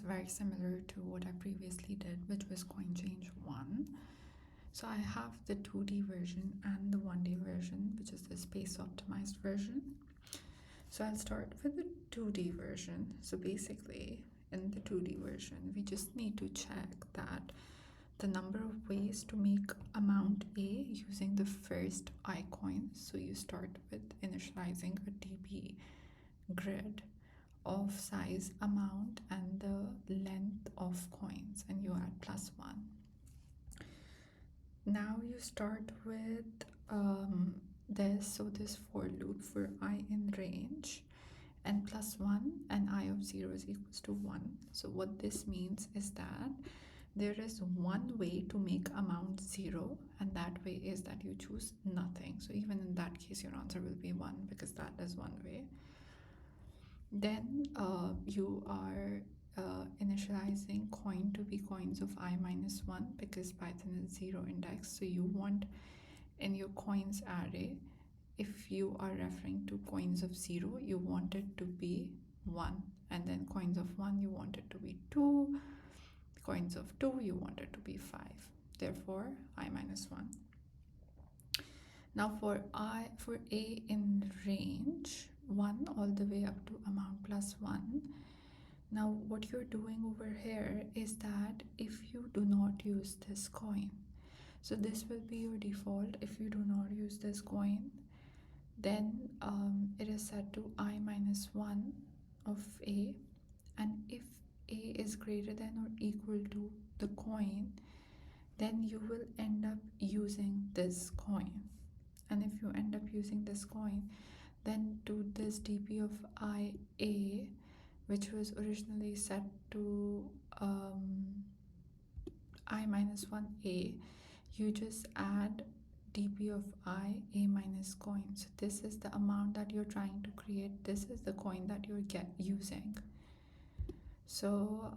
very similar to what I previously did, which was CoinChange 1. So I have the 2D version and the 1D version, which is the space optimized version. So I'll start with the 2D version. So basically, in the 2D version, we just need to check that the number of ways to make amount A using the first I coin. So you start with initializing a DP grid of size, amount, and the length of coins, and you add +1. Now you start with this for loop for I in range and +1 and I of 0 is equals to 1. So what this means is that there is one way to make amount 0, and that way is that you choose nothing. So even in that case your answer will be 1 because that is one way. Then you are initializing coin to be coins of I minus 1 because Python is 0 index. So you want in your coins array, if you are referring to coins of 0, you want it to be 1, and then coins of 1 you want it to be 2, coins of 2 you want it to be 5, therefore I minus 1. Now for A in range 1 all the way up to amount +1. Now what you're doing over here is that if you do not use this coin, so this will be your default. If you do not use this coin, then it is set to I minus 1 of A, and if A is greater than or equal to the coin, then you will end up using this coin. And if you end up using this coin, then to this DP of IA, which was originally set to I minus 1A, you just add DP of I A minus coin. So this is the amount that you're trying to create. This is the coin that you're using. So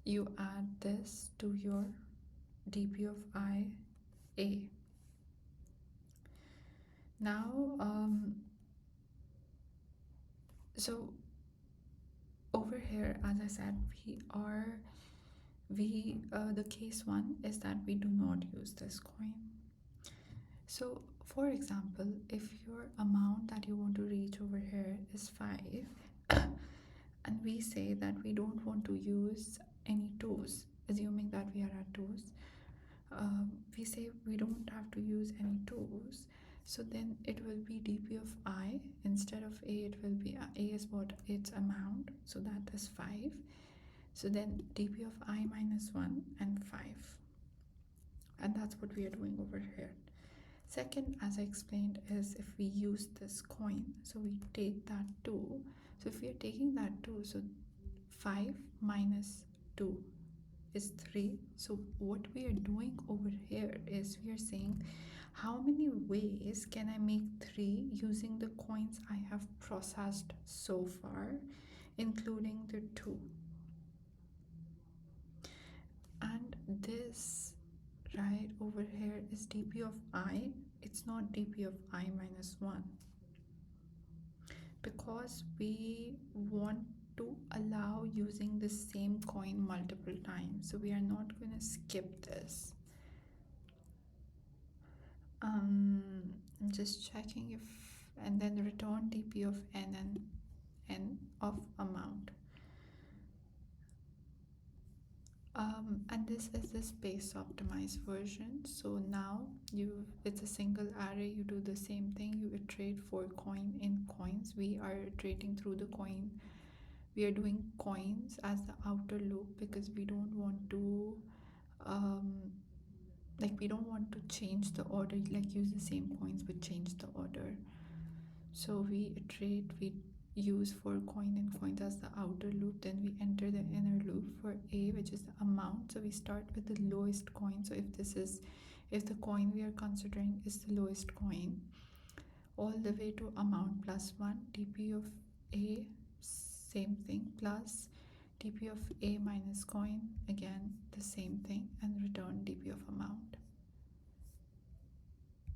you add this to your DP of I A. Now so over here, as I said, the case 1 is that we do not use this coin. So for example, if your amount that you want to reach over here is 5 and we say that we don't want to use any 2's, assuming that we are at 2's, we say we don't have to use any 2's, so then it will be DP of I. Instead of A, it will be A is what its amount, so that is 5. So then DP of I minus 1 and 5, and that's what we are doing over here. Second, as I explained, is if we use this coin, so we take that 2. So if we are taking that 2, so 5 minus 2 is 3. So what we are doing over here is we are saying how many ways can I make 3 using the coins I have processed so far, including the 2. And this right over here is DP of I. It's not DP of I minus 1 because we want to allow using the same coin multiple times, so we are not going to skip this. I'm just checking if, and then return DP of N and N of amount. And this is the space optimized version. So now it's a single array. You do the same thing, you iterate for coin in coins. We are iterating through the coin. We are doing coins as the outer loop because we don't want to we don't want to change the order, like use the same coins but change the order. So we iterate, we use for coin and coins as the outer loop, then we enter the inner loop for A, which is the amount. So we start with the lowest coin. So if the coin we are considering is the lowest coin, all the way to amount +1, DP of A, same thing, plus DP of A minus coin, again the same thing, and return DP of amount.